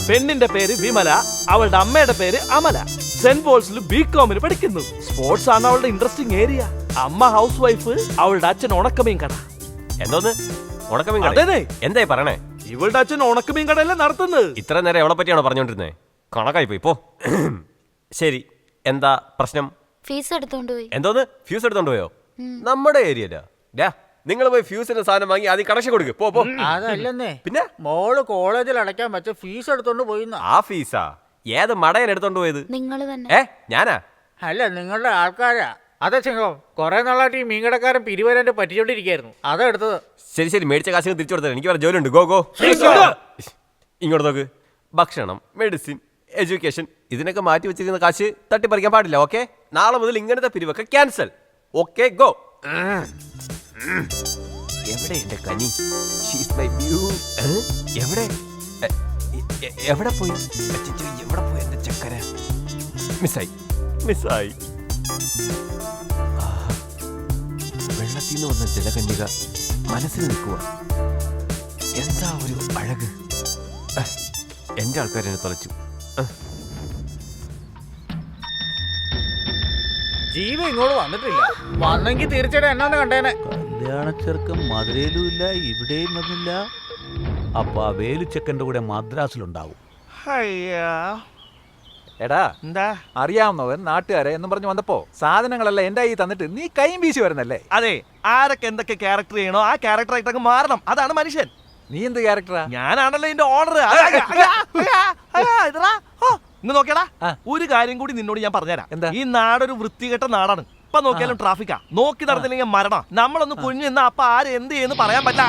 പെണ്ണിന്റെ പേര് വിമല, അവളുടെ അമ്മയുടെ പേര് അമല. സെന്റ് പോൾസിൽ ബികോമിന് പഠിക്കുന്നു. സ്പോർട്സ് ആണ് അവളുടെ ഇൻട്രസ്റ്റിംഗ് ഏരിയ. അമ്മ ഹൗസ് വൈഫ്, അവളുടെ അച്ഛൻ ഉണക്കമീൻ കട. എന്തോന്ന് ഉണക്കമീൻ കട? എന്തായി പറയണേ? ഇവളുടെ അച്ഛൻ ഉണക്കമീൻ കടയല്ലേ നടത്തുന്നത്. ഇത്ര നേരം എവളെ പറ്റിയാണോ പറഞ്ഞോണ്ടിരുന്നേ? കണക്കായി പോയി പോ. ശരി, എന്താ പ്രശ്നം? ഫീസ് എടുത്തോണ്ട് പോയി. എന്തോന്ന് ഫ്യൂസ് എടുത്തോണ്ട് പോയോ? നമ്മുടെ ഏരിയയിലാ. നിങ്ങൾ പോയി ഫ്യൂസിന്റെ സാധനം വാങ്ങി ആദ്യം കണക്ഷൻ കൊടുക്ക്. പോ. അതല്ലെന്നേ, പിന്നെ മോള് കോളേജിൽ അടയ്ക്കാൻ വെച്ച ഫീസ് എടുത്തോണ്ട് പോയി. ആ ഫീസാ? ഏത് മടയൻ എടുത്തോണ്ട് പോയത്? നിങ്ങൾ തന്നെ. ഞാനാ? അല്ല, നിങ്ങളുടെ ആൾക്കാരാ. അതെ ചെങ്ങോ, കുറെ നാളായിട്ട് ഈ മീൻകടക്കാരൻ പിരിവരെ പറ്റിച്ചോണ്ടിരിക്കായിരുന്നു. അതാ എടുത്തത്. ശരി, മേടിച്ച കാശ് തിരിച്ചു കൊടുത്തത്. എനിക്ക് വേറെ ജോലി ഉണ്ട്. ഗോ. ഇങ്ങോട്ട് നോക്ക്. ഭക്ഷണം, മെഡിസിൻ, എഡ്യൂക്കേഷൻ, ഇതിനൊക്കെ മാറ്റി വെച്ചിരിക്കുന്ന കാശ് തട്ടിപ്പറിക്കാൻ പാടില്ല. ഓക്കെ? നാളെ മുതൽ ഇങ്ങനത്തെ പിരിവൊക്കെ ക്യാൻസൽ. Okay, go. എവിടെ എന്റെ കനി? എവിടെ പോയി? എവിടെ പോയി എന്റെ ചക്കര? മിസ്സായി. വെള്ളത്തിൽ നിന്ന് വന്ന ജലകന്യക മനസ്സിൽ നിൽക്കുക. എന്താ ഒരു അഴക്! എന്റെ ആൾക്കാരെന്നെ തുലച്ചു. ജീവ ഇങ്ങോട്ട് വന്നിട്ടില്ല. വന്നെങ്കിൽ തീർച്ചയായിട്ടും എന്നാന്ന് കണ്ടേനെ. കല്യാണ ചെറുക്കൻ മധുരയിലും ഇല്ല, ഇവിടെയും വന്നില്ല. അപ്പൊ ആ വേലുച്ചക്കന്റെ കൂടെ മദ്രാസിലുണ്ടാവും. എടാ, എന്താ അറിയാവുന്നവൻ നാട്ടുകാരെ എന്നും പറഞ്ഞു വന്നപ്പോ സാധനങ്ങളെല്ലാം എന്റെ കയ്യിൽ തന്നിട്ട് നീ കൈയും വീശി വരുന്നല്ലേ? അതെ, ആരൊക്കെ എന്തൊക്കെ ക്യാരക്ടർ ചെയ്യണോ ആ ക്യാരക്ടറായിട്ടൊക്കെ മാറണം. അതാണ് മനുഷ്യൻ. നീ എന്ത് ക്യാരക്ടറാ? ഞാനാണല്ലോ ഇതിന്റെ ഓണർ. ഇന്ന് നോക്കിയടാ, ഒരു കാര്യം കൂടി നിന്നോട് ഞാൻ പറഞ്ഞുതരാം. എന്താ? ഈ നാടൊരു വൃത്തികെട്ട നാടാണ്. ഇപ്പൊ നോക്കിയാലും ട്രാഫിക്കാ. നോക്കി നടന്നില്ലെങ്കിൽ മരണം. നമ്മളൊന്ന് കുഞ്ഞു നിന്നാ അപ്പൊ ആര് എന്ത് ചെയ്യുന്നു പറയാൻ പറ്റാ.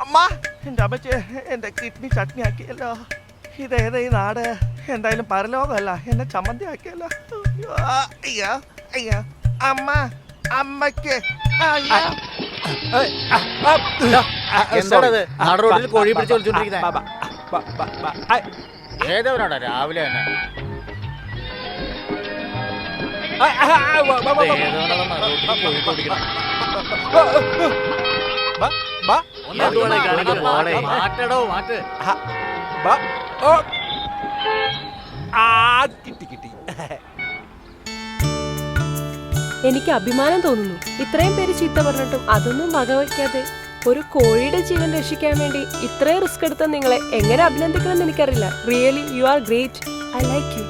അമ്മ, എന്റെ അമ്മച്ചേ, എന്റെ കിഡ്നി ചട്നി ആക്കിയല്ലോ. ഇതേതാ ഈ നാട്? എന്തായാലും പരലോകമല്ല, എന്നെ ചമ്മന്തി ആക്കിയല്ലോ. അയ്യോ അമ്മ, അമ്മക്ക് എന്താണത് നാട് റോഡിൽ കോഴി പിടിച്ച് വിളിച്ചോണ്ടിരിക്കുന്നത്? ഏതവനാടാ രാവിലെ തന്നെ? കിട്ടി. എനിക്ക് അഭിമാനം തോന്നുന്നു. ഇത്രയും പേര് ചീത്ത പറഞ്ഞിട്ടും അതൊന്നും വകവയ്ക്കാതെ ഒരു കോഴിയുടെ ജീവൻ രക്ഷിക്കാൻ വേണ്ടി ഇത്രയും റിസ്ക് എടുത്ത നിങ്ങളെ എങ്ങനെ അഭിനന്ദിക്കണമെന്ന് എനിക്കറിയില്ല. Really you are great. I like U.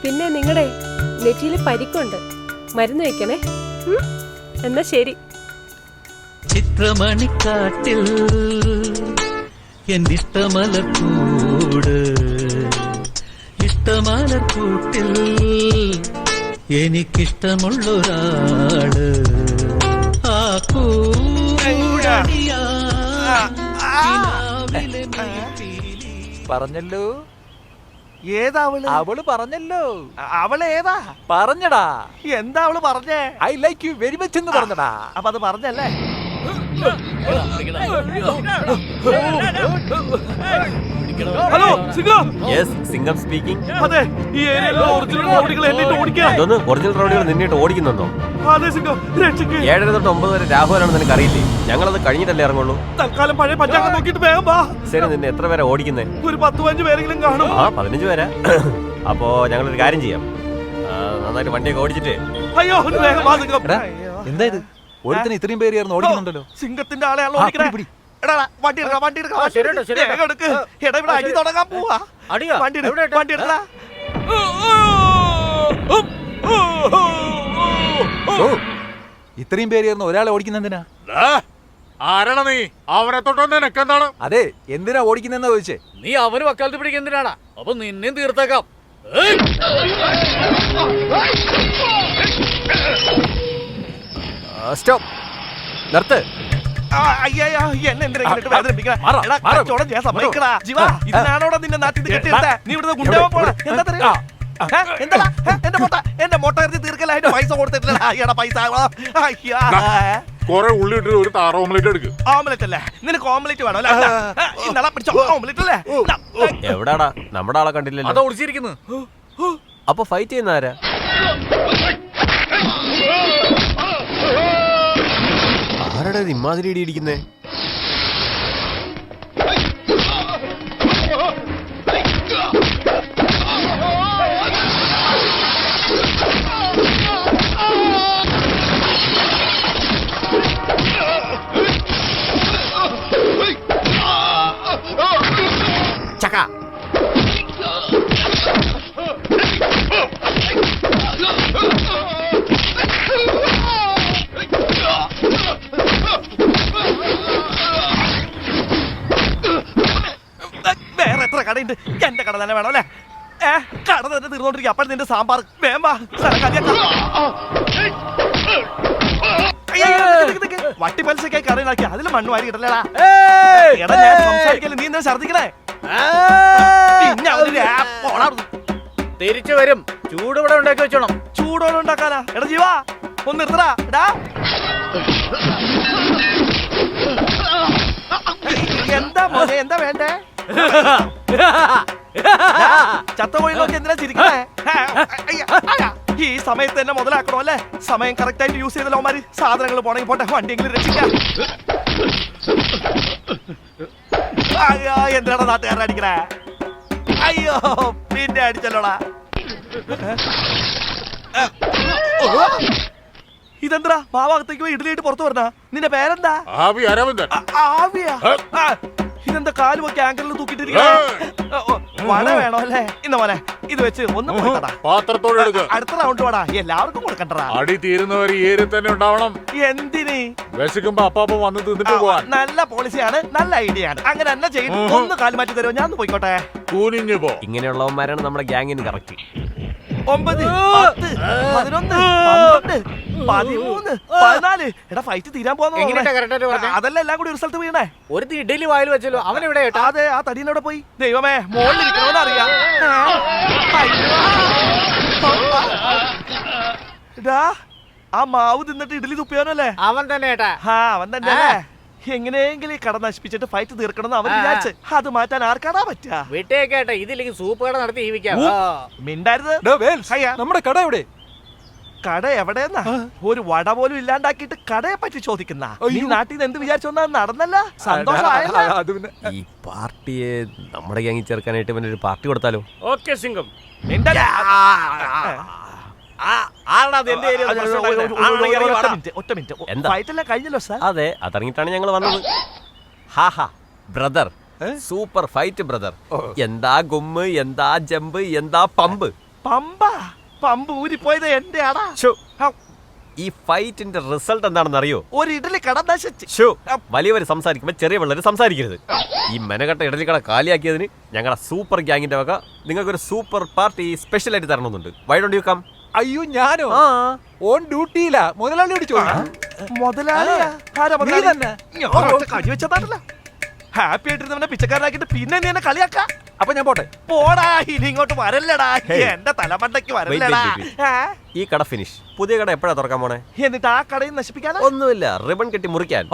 പിന്നെ നിങ്ങളുടെ നെറ്റിയിൽ പരിക്കുണ്ട്, മരുന്ന് വയ്ക്കണേ. എന്നാ ശരി. ചിത്രമണിക്കാട്ടിൽ എന്നിഷ്ടമലക്കൂട്, ഇഷ്ടമലക്കൂട്ടിൽ എനിക്കിഷ്ടമുള്ളൊരാള്. ആ പറഞ്ഞല്ലോ. ഏതാ അവള്? അവള് പറഞ്ഞല്ലോ. അവള് ഏതാ? പറഞ്ഞടാ. എന്താ അവള് പറഞ്ഞേ? I like you very much എന്ന് പറഞ്ഞടാ. അപ്പൊ അത് പറഞ്ഞല്ലേ? Hello, Singam. Yes, Singam speaking. അതെ, ഈ ഏരിയയിലെ ഒറിജിനൽ റൗഡികൾ എന്നിട്ട് ഓടിക്കാൻ. അതൊന്ന് ഒറിജിനൽ റൗഡികൾ നിന്നിട്ട് ഓടിക്കുന്നുണ്ടോ? അതെ സിംഗം, രക്ഷിക്ക്. 7 തൊട്ട് 9 വരെ രാഘവനാണെന്ന് നിനക്ക് അറിയില്ലേ? ഞങ്ങളത് കഴിഞ്ഞിട്ടല്ലേ ഇറങ്ങുള്ളൂ. തൽക്കാലം പഴയ പഞ്ചാംഗം നോക്കിയിട്ട് വേഗം വാ. ശരി, നിന്നെ എത്ര പേരെ ഓടിക്കുന്നേ? ഒരു 10-15 പേരെങ്കിലും കാണും. 15 പേരാ? അപ്പോ ഞങ്ങളൊരു കാര്യം ചെയ്യാം. നന്നായിട്ട് വണ്ടിയൊക്കെ ഓടിച്ചിട്ട്. അയ്യോ, ഒന്ന് വേഗം വാ സിംഗം. എന്താ ഇത്? ഒരുത്തിന് ഇത്രയും പേര് ചേർന്ന് ഓടിക്കുന്നുണ്ടല്ലോ. സിംഗത്തിന്റെ ആളെയാണല്ലോ ഓടിക്കണേ. എടാ, വണ്ടി എടുക്കാം. എടാ, ഇവിടെ അടി തുടങ്ങാൻ പോവാ. വണ്ടി എടുക്കടാ. ഇത്രയും പേര് ചേർന്ന് ഒരാളെ ഓടിക്കുന്നെന്തിനാ? ആരാണ് നീ? അവനെ തൊട്ടൊന്ന് എനക്കെന്താണ്? അതെ, എന്തിനാ ഓടിക്കുന്നെന്നാ ചോദിച്ചേ. നീ അവന് വക്കാലത്ത് പിടിക്കുക എന്തിനാടാ? അപ്പൊ നിന്നെയും തീർത്തേക്കാം. സ്റ്റോപ്പ്, നിർത്ത്. ഇതിനാണോടാ നിന്നെ നാട്ടിൽ കെട്ടിയെടുത്ത? നീ ഇവിടുന്ന് ഗുണ്ടാവാൻ പോണ? എന്താ എന്താ എന്റെ മൊട്ട എറിഞ്ഞ് തീർക്കല അതിന്റെ പൈസ കൊടുത്തിട്ടില്ല അയ്യടാ പൈസ കൊറേ ഉള്ളി ഇട്ട് ഒരു താറ ഓംലെറ്റ് എടുക്ക്. ഓംലെറ്റ് അല്ലേ നിനക്ക് ഓംലെറ്റ് വേണോ അല്ലേ ഇന്നലെ പിടിച്ചോ ഓംലെറ്റ് അല്ലേ എവിടാടാ നമ്മുടെ ആളെ കണ്ടില്ലല്ലോ. അതാ ഒളിച്ചിരിക്കുന്നു. അപ്പൊ ഫൈറ്റ് ചെയ്യുന്ന ആരാ? ആരുടെ ഇമാതിരി ഇടി ഇടിക്കുന്നേ? ചക്ക വേറെ എത്ര കടയുണ്ട് എന്റെ കട തന്നെ വേണം അല്ലേ കട തന്നെ തീർന്നോണ്ടിരിക്കുക അപ്പോൾ നിന്റെ സാമ്പാർ വേമ്പ വട്ടി പലിശക്കായി കറിയിലാക്കി അതിൽ മണ്ണ് വാരി കിട്ടല്ലേടാ എടാ ഞാൻ സംസാരിക്കല്ലേ നീ എന്താ ഛർദിക്കണേ തിരിച്ചു വരും. ചൂടുകൂടെ ഉണ്ടാക്കി വെച്ചോണം. ചൂടോടെ ഉണ്ടാക്കാനാ എടാ ജീവാ ഒന്ന് നിർത്തടാ എടാ എന്താ മോനെ എന്താ വേണ്ടേ ചത്ത കോഴി നോക്കി എന്തിനാ ചിരിക്കണേ ഈ സമയത്ത് തന്നെ മുതലാക്കണോ അല്ലേ സമയം കറക്റ്റ് ആയിട്ട് യൂസ് ചെയ്തല്ലോ അവന്മാര് സാധനങ്ങൾ പോണെങ്കിൽ പോട്ടെ വണ്ടിയെങ്കിലും രക്ഷിക്കാം അയ്യോ എന്തിനാണ് നാട്ടുകാരൻ അടിക്കണേ അയ്യോ പിന്നെ അടിച്ചല്ലോടാ ഇതെന്താ ഭാവകത്തേക്ക് പോയി ഇഡലിയിട്ട് പുറത്തു പറഞ്ഞ നിന്റെ പേരെന്താ ആവി അരവിന്ദൻ. ആവിയാ ഇതെന്താ കാല് പൊക്കി ആങ്കറിൽ തൂക്കിട്ടിരിക്കണ വട വേണോ അല്ലേ ഇന്ന പോലെ ഇത് വെച്ച് ഒന്ന് പോയിട്ടാ പാത്രത്തോടെ എടുക്ക. അടുത്ത റൗണ്ട് വേടാ എല്ലാവർക്കും കൊടുക്കണ്ടടാ അടി തീരുന്നവർ ഈ ഏരിയ തന്നെ ഉണ്ടാവണം. എന്തിന് വിശക്കുമ്പോ അപ്പാപ്പം വന്ന് തിന്നിട്ട് പോവാൻ. നല്ല പോളിസിയാണ് നല്ല ഐഡിയ ആണ് അങ്ങനെ തന്നെ ചെയ്യും ഒന്ന് കാല് മാറ്റി തരുമോ ഞാൻ ഒന്ന് പോയിക്കോട്ടെ കൂനിഞ്ഞു പോ. ഇങ്ങനെയുള്ളവന്മാരാണ് നമ്മുടെ ഗ്യാങ്ങിന് കറക്റ്റ്. 9, 10, 11, 12, 13, 14 എടാ ഫൈറ്റ് തീരാൻ എങ്ങനെയാ correct ആയിട്ട് പോകുന്ന പറഞ്ഞേ? അതല്ല എല്ലാം കൂടി ഒരു സ്ഥലത്ത് വീണേ ഒരു ഇഡലി വായിൽ വെച്ചല്ലോ. അവൻ എവിടെ കേട്ടാ? അതെ ആ തടീനോടെ പോയി ദൈവമേ മോളിലിരിക്കണോന്ന് അറിയാം ആ മാവ് തിന്നിട്ട് ഇഡലി തുപ്പിയാനല്ലേ അവൻ തന്നെ ഏട്ടാ. അവൻ തന്നെ എങ്ങനെയെങ്കിലും ഈ കട നശിപ്പിച്ചിട്ട് ഫൈറ്റ് തീർക്കണമെന്ന് അവൻ വിചാരിച്ച് അത് മാറ്റാൻ ആർക്കാടാ പറ്റാ വിട്ടേക്കേട്ടെ. ഇതില്ലെങ്കിൽ സൂപ്പ് കട നടത്തി ജീവിക്കാം. മിണ്ടായിരുത് ഡോ വേൽസ്, അയ്യാ. നമ്മുടെ കട എവിടെ? കട എവിടെയെന്നാ ഒരു വട പോലും ഇല്ലാണ്ടാക്കിയിട്ട് കടയെ പറ്റി ചോദിക്കുന്ന ഈ നാട്ടിൽ നിന്ന് എന്ത് വിചാരിച്ചൊന്നാ നടന്നല്ല സന്തോഷമായല്ലോ അത് പിന്നെ ഈ പാർട്ടിയെ നമ്മുടെ ഗ്യാങ്ങിൽ ചേർക്കാനായിട്ട് പിന്നെ ഒരു പാർട്ടി കൊടുത്താലോ? ഓക്കെ സിംഗം. ഒറ്റ മിനിറ്റ് എന്താ? ഫൈറ്റ് എല്ലാം കഴിഞ്ഞല്ലോ സാർ അതെ അതറിഞ്ഞിട്ടാണ് ഞങ്ങൾ വന്നത്. ഹാഹാ ബ്രദർ സൂപ്പർ ഫൈറ്റ് ബ്രദർ. എന്താ ഗുമ്മ്, എന്താ ജമ്പ്, എന്താ പമ്പ്. പമ്പ് ഊരിപ്പോയത് എന്റെ ആടാ ഈ ഫൈറ്റിന്റെ റിസൾട്ട് എന്താണെന്ന് അറിയോ? ഒരു ഇഡലി കട നശിച്ച് വലിയവര് സംസാരിക്കുമ്പോ ചെറിയ പിള്ളേര് സംസാരിക്കരുത്. ഈ മെനകെട്ട ഇഡലി കട കാലിയാക്കിയതിന് ഞങ്ങളുടെ സൂപ്പർ ഗ്യാങ്ങിന്റെ വക നിങ്ങൾക്കൊരു സൂപ്പർ പാർട്ടി സ്പെഷ്യൽ ആയിട്ട് തരണമെന്നുണ്ട്. Why don't you come? അയ്യോ ഞാനോ? ഓൺ ഡ്യൂട്ടിയില്ല. മുതലാളിയോട് ചോദിച്ചു. മുതലാളിയാ? ആരാ നീ മുതലാളി? തന്നെ. ഞാൻ ഒറ്റ കടി വെച്ചതാണല്ലോ. ഹാപ്പി ആയിട്ടിരുന്നവനെ പിച്ചക്കാരനാക്കിട്ട് പിന്നെ നീ എന്നെ കളിയാക്ക. അപ്പൊ ഞാൻ പോട്ടെ. പോടാ ഇനി ഇങ്ങോട്ട് വരല്ലടാ എന്റെ തലമണ്ടയ്ക്ക് വരല്ലടാ. ഈ കട ഫിനിഷ്. പുതിയ കട എപ്പോഴാ തുറക്കാൻ പോണേ? എന്നിട്ട് ആ കടയിൽ നശിപ്പിക്കാനാ? ഒന്നുമില്ല, റിബൺ കെട്ടി മുറിക്കാൻ.